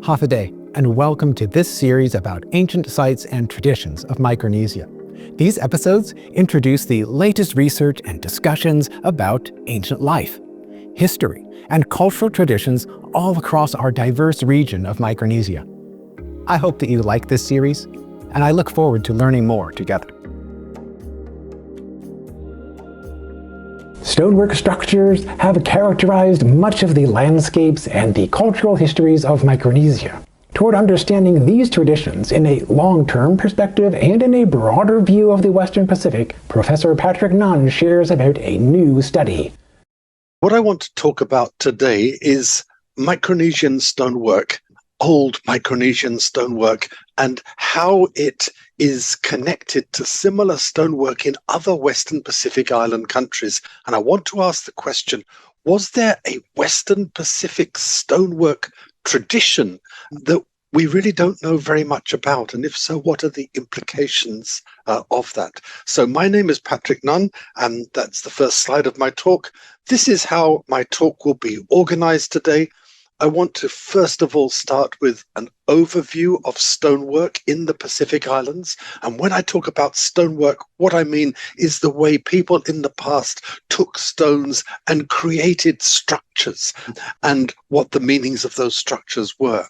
Hafa and welcome to this series about ancient sites and traditions of Micronesia. These episodes introduce the latest research and discussions about ancient life, history, and cultural traditions all across our diverse region of Micronesia. I hope that you like this series, and I look forward to learning more together. Stonework structures have characterized much of the landscapes and the cultural histories of Micronesia. Toward understanding these traditions in a long-term perspective and in a broader view of the Western Pacific, Professor Patrick Nunn shares about a new study. What I want to talk about today is Micronesian stonework, old Micronesian stonework, and how it is connected to similar stonework in other Western Pacific Island countries. And I want to ask the question, was there a Western Pacific stonework tradition that we really don't know very much about? And if so, what are the implications of that? So my name is Patrick Nunn, and that's the first slide of my talk. This is how my talk will be organized today. I want to first of all start with an overview of stonework in the Pacific Islands. And when I talk about stonework, what I mean is the way people in the past took stones and created structures and what the meanings of those structures were.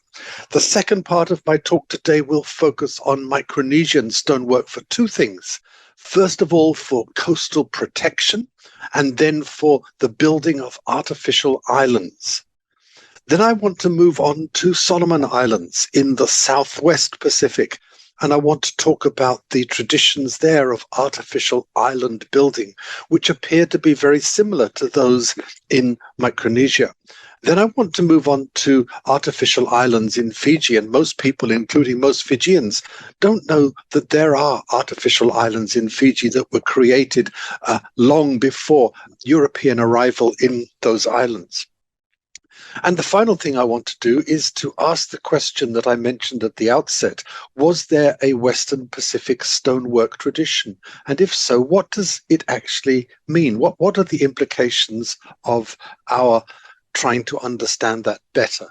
The second part of my talk today will focus on Micronesian stonework for two things. First of all, for coastal protection, and then for the building of artificial islands. Then I want to move on to Solomon Islands in the Southwest Pacific, and I want to talk about the traditions there of artificial island building, which appear to be very similar to those in Micronesia. Then I want to move on to artificial islands in Fiji, and most people, including most Fijians, don't know that there are artificial islands in Fiji that were created long before European arrival in those islands. And the final thing I want to do is to ask the question that I mentioned at the outset. Was there a Western Pacific stonework tradition? And if so, what does it actually mean? What are the implications of our trying to understand that better?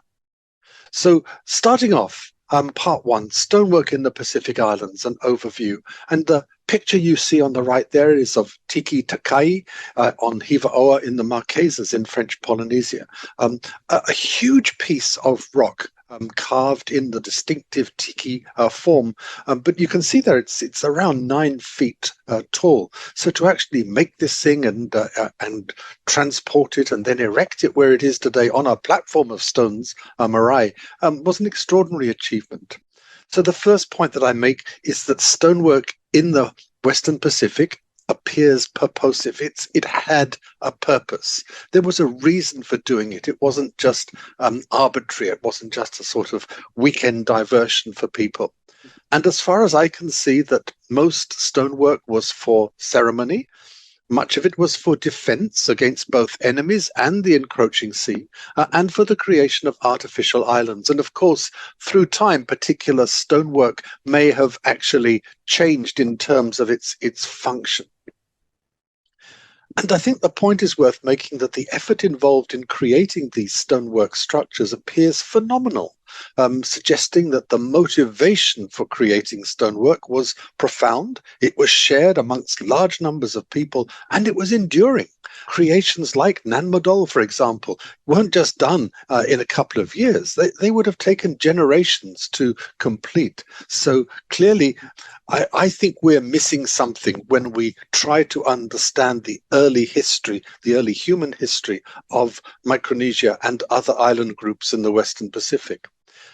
So starting off, part one, stonework in the Pacific Islands, an overview. And the picture you see on the right there is of Tiki Takai on Hivaoa in the Marquesas in French Polynesia. A huge piece of rock carved in the distinctive tiki form, but you can see there it's around 9 feet tall. So to actually make this thing and transport it and then erect it where it is today on a platform of stones, marae, was an extraordinary achievement. So the first point that I make is that stonework in the Western Pacific appears purposive. It had a purpose. There was a reason for doing it. It wasn't just arbitrary. It wasn't just a sort of weekend diversion for people. And as far as I can see, that most stonework was for ceremony. Much of it was for defense against both enemies and the encroaching sea, and for the creation of artificial islands. And of course, through time, particular stonework may have actually changed in terms of its function. And I think the point is worth making that the effort involved in creating these stonework structures appears phenomenal, suggesting that the motivation for creating stonework was profound, it was shared amongst large numbers of people, and it was enduring. Creations like Nanmadol, for example, weren't just done in a couple of years. They would have taken generations to complete. So clearly, I think we're missing something when we try to understand the early history, the early human history of Micronesia and other island groups in the Western Pacific.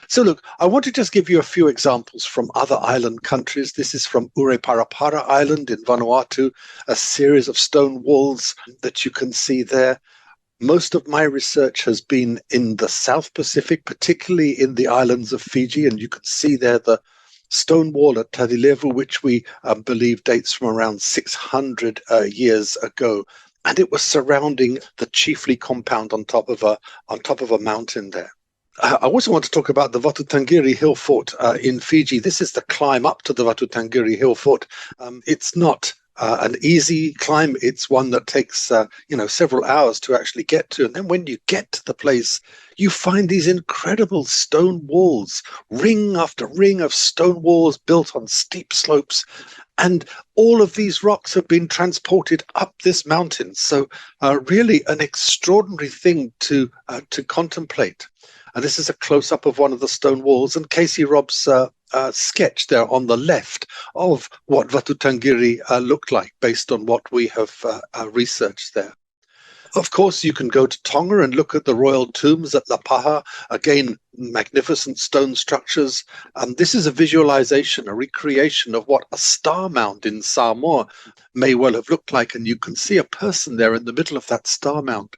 So look, I want to just give you a few examples from other island countries. This is from Ureparapara Island in Vanuatu, a series of stone walls that you can see there. Most of my research has been in the South Pacific, particularly in the islands of Fiji, and you can see there the stone wall at Tadilevu, which we believe dates from around 600 years ago. And it was surrounding the Chiefly compound on top of a mountain there. I also want to talk about the Vatutangiri Hill Fort in Fiji. This is the climb up to the Vatutangiri Hill Fort. It's not an easy climb. It's one that takes, several hours to actually get to. And then when you get to the place, you find these incredible stone walls, ring after ring of stone walls built on steep slopes. And all of these rocks have been transported up this mountain. So really an extraordinary thing to contemplate. And this is a close-up of one of the stone walls. And Casey Robb's sketch there on the left of what Vatutangiri looked like based on what we have researched there. Of course, you can go to Tonga and look at the royal tombs at La Paha. Again, magnificent stone structures. This is a visualization, a recreation of what a star mound in Samoa may well have looked like. And you can see a person there in the middle of that star mound.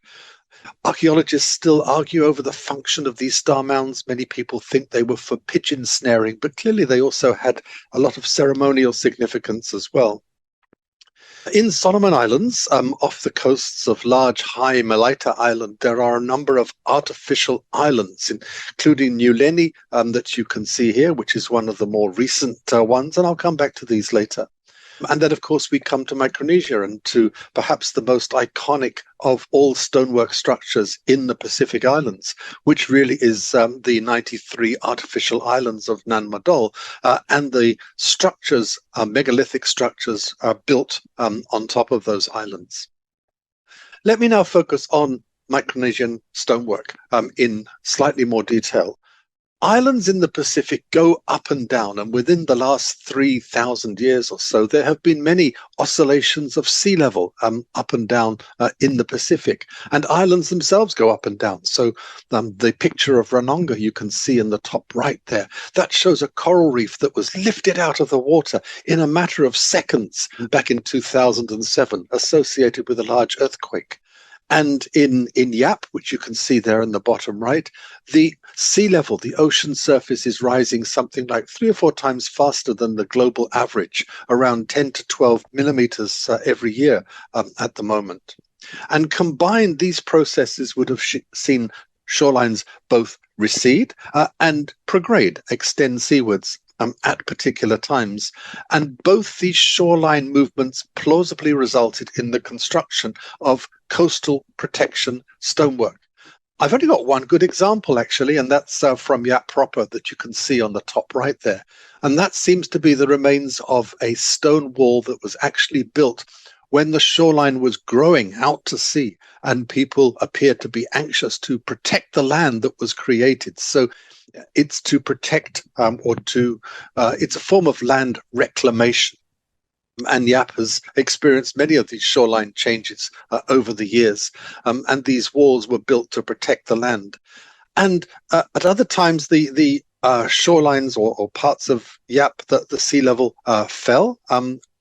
Archaeologists still argue over the function of these star mounds. Many people think they were for pigeon snaring, but clearly they also had a lot of ceremonial significance as well. In Solomon Islands, off the coasts of large High Malaita Island, there are a number of artificial islands, including New Leni, that you can see here, which is one of the more recent ones, and I'll come back to these later. And then, of course, we come to Micronesia and to perhaps the most iconic of all stonework structures in the Pacific Islands, which really is the 93 artificial islands of Nan Madol, and the structures, megalithic structures, built on top of those islands. Let me now focus on Micronesian stonework in slightly more detail. Islands in the Pacific go up and down, and within the last 3,000 years or so, there have been many oscillations of sea level up and down in the Pacific, and islands themselves go up and down. So the picture of Ranonga you can see in the top right there, that shows a coral reef that was lifted out of the water in a matter of seconds back in 2007, associated with a large earthquake. And in Yap, which you can see there in the bottom right, the sea level, the ocean surface is rising something like 3 or 4 times faster than the global average, around 10 to 12 millimeters every year at the moment. And combined, these processes would have seen shorelines both recede and prograde, extend seawards at particular times. And both these shoreline movements plausibly resulted in the construction of coastal protection stonework. I've only got one good example, actually, and that's from Yap proper that you can see on the top right there. And that seems to be the remains of a stone wall that was actually built when the shoreline was growing out to sea and people appeared to be anxious to protect the land that was created. So it's to protect it's a form of land reclamation. And Yap has experienced many of these shoreline changes over the years. And these walls were built to protect the land. And at other times, the shorelines or parts of Yap, the sea level fell.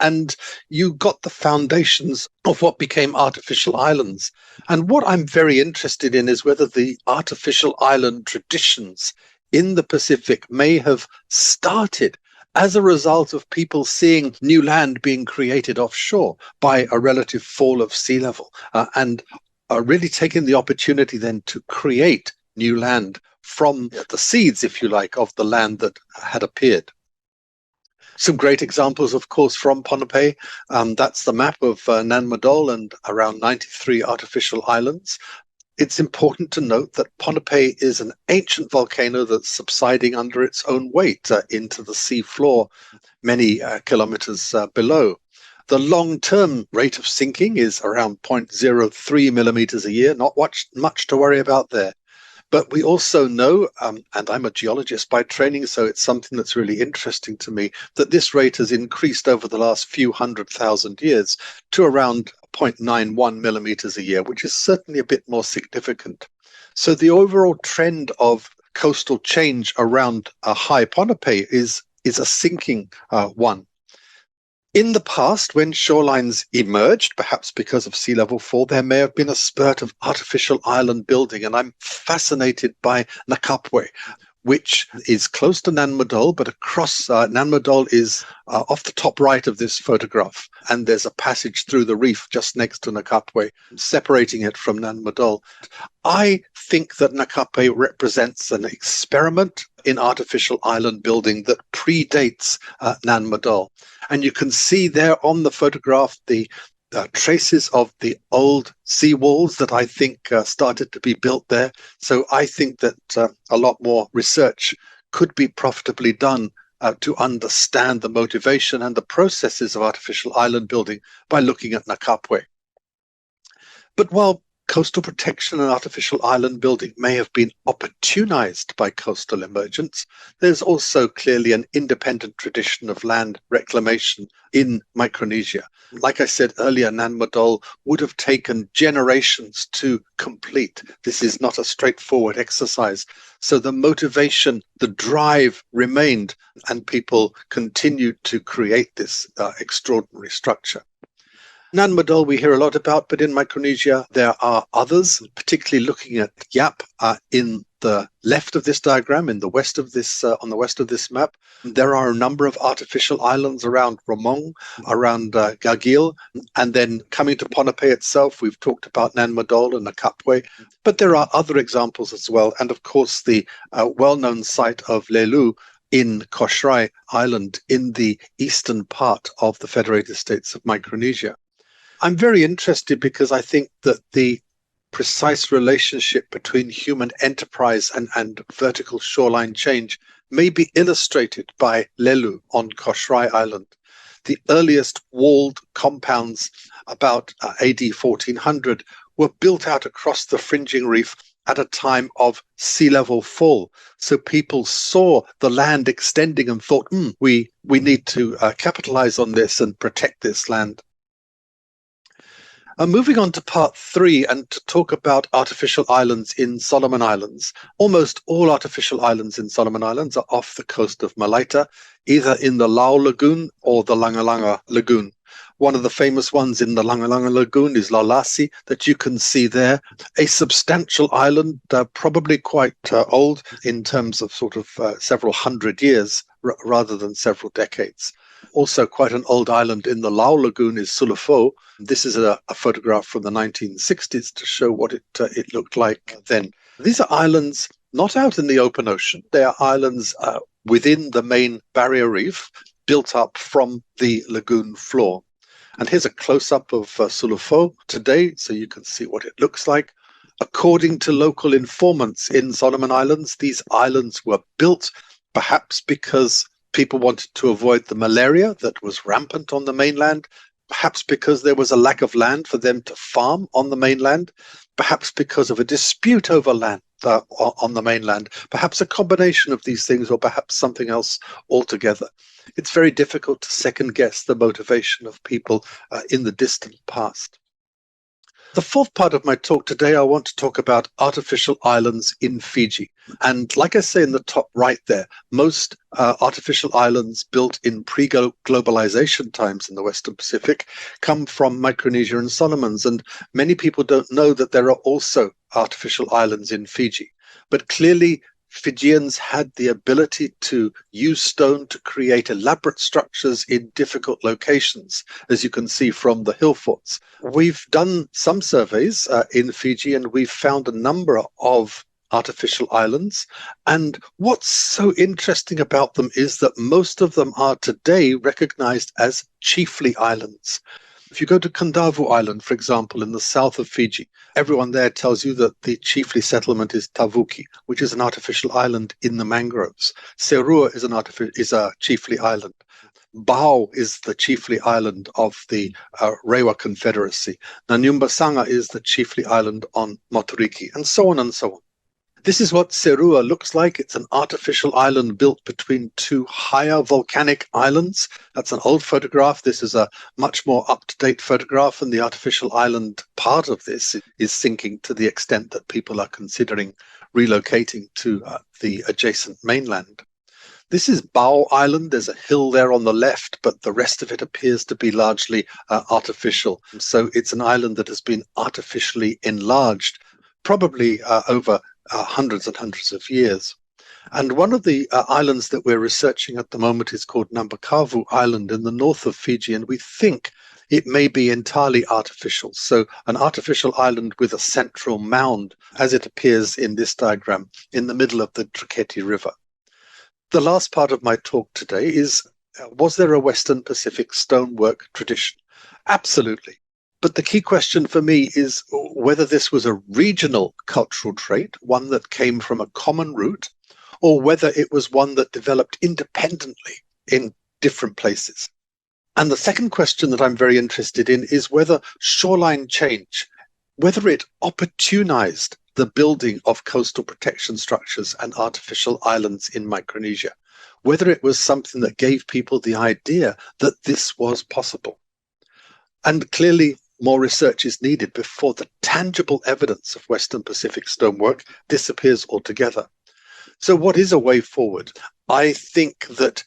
And you got the foundations of what became artificial islands. And what I'm very interested in is whether the artificial island traditions in the Pacific may have started as a result of people seeing new land being created offshore by a relative fall of sea level, and really taking the opportunity then to create new land from the seeds, if you like, of the land that had appeared. Some great examples, of course, from Ponape. That's the map of Nan Madol and around 93 artificial islands. It's important to note that Ponape is an ancient volcano that's subsiding under its own weight into the sea floor many kilometers below. The long-term rate of sinking is around 0.03 millimeters a year, not much to worry about there. But we also know, and I'm a geologist by training, so it's something that's really interesting to me, that this rate has increased over the last few 100,000 years to around 0.91 millimeters a year, which is certainly a bit more significant. So the overall trend of coastal change around High Ponape is a sinking one. In the past, when shorelines emerged, perhaps because of sea level fall, there may have been a spurt of artificial island building, and I'm fascinated by Nakapwe, which is close to Nan Madol, but across Nan Madol is off the top right of this photograph. And there's a passage through the reef just next to Nakapwe, separating it from Nan Madol. I think that Nakapwe represents an experiment in artificial island building that predates Nan Madol. And you can see there on the photograph the traces of the old seawalls that I think started to be built there. So I think that a lot more research could be profitably done to understand the motivation and the processes of artificial island building by looking at Nakapwe. But while coastal protection and artificial island building may have been opportunized by coastal emergence, there's also clearly an independent tradition of land reclamation in Micronesia. Like I said earlier, Nan Madol would have taken generations to complete. This is not a straightforward exercise. So the motivation, the drive remained, and people continued to create this extraordinary structure. Nan Madol we hear a lot about, but in Micronesia there are others, particularly looking at Yap in the left of this diagram, in the west of this, on the west of this map. There are a number of artificial islands around Romong, around Gagil, and then coming to Ponape itself, we've talked about Nan Madol and Nakapwe, but there are other examples as well. And of course, the well-known site of Lelu in Koshrai Island in the eastern part of the Federated States of Micronesia. I'm very interested because I think that the precise relationship between human enterprise and vertical shoreline change may be illustrated by Lelu on Koshrai Island. The earliest walled compounds about AD 1400 were built out across the fringing reef at a time of sea level fall. So people saw the land extending and thought, we need to capitalize on this and protect this land. Moving on to part 3 and to talk about artificial islands in Solomon Islands. Almost all artificial islands in Solomon Islands are off the coast of Malaita, either in the Lau Lagoon or the Langalanga Lagoon. One of the famous ones in the Langalanga Lagoon is Laulasi, that you can see there. A substantial island, probably quite old in terms of sort of several hundred years rather than several decades. Also quite an old island in the Lau Lagoon is Sulufo. This is a photograph from the 1960s to show what it looked like then. These are islands not out in the open ocean. They are islands within the main barrier reef, built up from the lagoon floor. And here's a close-up of Sulufo today, so you can see what it looks like. According to local informants in Solomon Islands, these islands were built perhaps because people wanted to avoid the malaria that was rampant on the mainland, perhaps because there was a lack of land for them to farm on the mainland, perhaps because of a dispute over land on the mainland, perhaps a combination of these things, or perhaps something else altogether. It's very difficult to second guess the motivation of people in the distant past. The fourth part of my talk today, I want to talk about artificial islands in Fiji. And like I say in the top right there, most artificial islands built in pre-globalization times in the Western Pacific come from Micronesia and Solomons. And many people don't know that there are also artificial islands in Fiji. But clearly, Fijians had the ability to use stone to create elaborate structures in difficult locations, as you can see from the hill forts. We've done some surveys in Fiji, and we've found a number of artificial islands. And what's so interesting about them is that most of them are today recognized as chiefly islands. If you go to Kondavu Island, for example, in the south of Fiji, everyone there tells you that the chiefly settlement is Tavuki, which is an artificial island in the mangroves. Serua is a chiefly island. Bao is the chiefly island of the Rewa Confederacy. Nanyumba Sanga is the chiefly island on Moturiki, and so on and so on. This is what Serua looks like. It's an artificial island built between two higher volcanic islands. That's an old photograph. This is a much more up-to-date photograph, and the artificial island part of this is sinking to the extent that people are considering relocating to the adjacent mainland. This is Bao Island. There's a hill there on the left, but the rest of it appears to be largely artificial. So it's an island that has been artificially enlarged, probably over hundreds and hundreds of years. And one of the islands that we're researching at the moment is called Nambakavu Island in the north of Fiji, and we think it may be entirely artificial. So an artificial island with a central mound, as it appears in this diagram, in the middle of the Traketi River. The last part of my talk today is, was there a Western Pacific stonework tradition? Absolutely. But the key question for me is whether this was a regional cultural trait, one that came from a common root, or whether it was one that developed independently in different places. And the second question that I'm very interested in is whether shoreline change, whether it opportunized the building of coastal protection structures and artificial islands in Micronesia, whether it was something that gave people the idea that this was possible. And clearly, more research is needed before the tangible evidence of Western Pacific stonework disappears altogether. So what is a way forward? I think that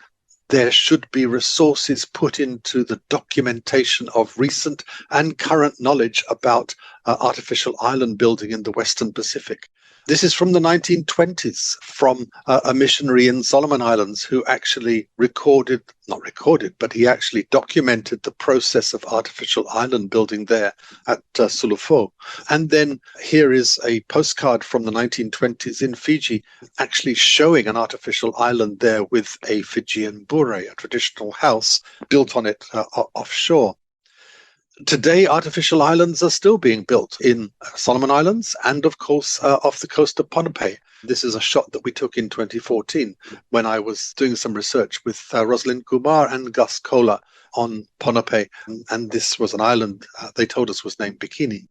there should be resources put into the documentation of recent and current knowledge about artificial island building in the Western Pacific. This is from the 1920s, from a missionary in Solomon Islands who actually but he actually documented the process of artificial island building there at Sulufo. And then here is a postcard from the 1920s in Fiji, actually showing an artificial island there with a Fijian bure, a traditional house built on it offshore. Today, artificial islands are still being built in Solomon Islands and, of course, off the coast of Ponape. This is a shot that we took in 2014 when I was doing some research with Rosalind Kumar and Gus Kola on Ponape. And this was an island they told us was named Bikini.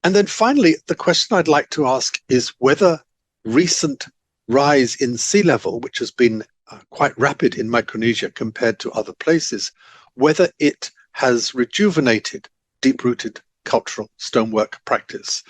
And then finally, the question I'd like to ask is whether recent rise in sea level, which has been quite rapid in Micronesia compared to other places, whether it has rejuvenated deep-rooted cultural stonework practice.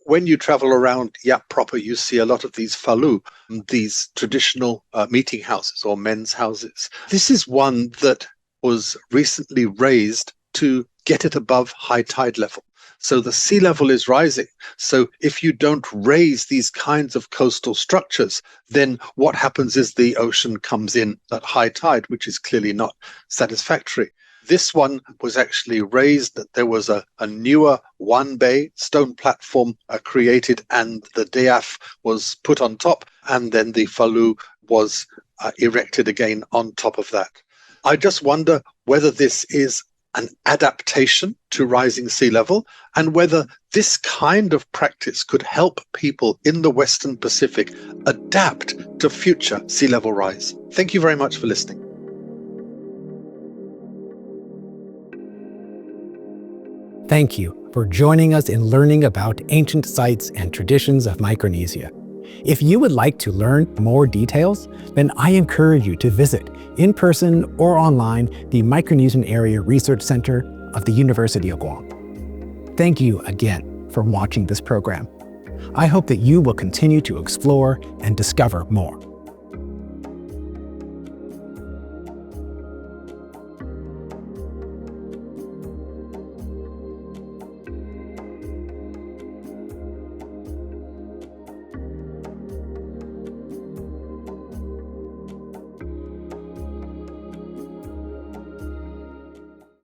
When you travel around Yap proper, you see a lot of these falu, these traditional meeting houses or men's houses. This is one that was recently raised to get it above high tide level. So the sea level is rising. So if you don't raise these kinds of coastal structures, then what happens is the ocean comes in at high tide, which is clearly not satisfactory. This one was actually raised, that there was a newer one bay stone platform created, and the deaf was put on top, and then the falu was erected again on top of that. I just wonder whether this is an adaptation to rising sea level, and whether this kind of practice could help people in the Western Pacific adapt to future sea level rise. Thank you very much for listening. Thank you for joining us in learning about ancient sites and traditions of Micronesia. If you would like to learn more details, then I encourage you to visit in person or online the Micronesian Area Research Center of the University of Guam. Thank you again for watching this program. I hope that you will continue to explore and discover more.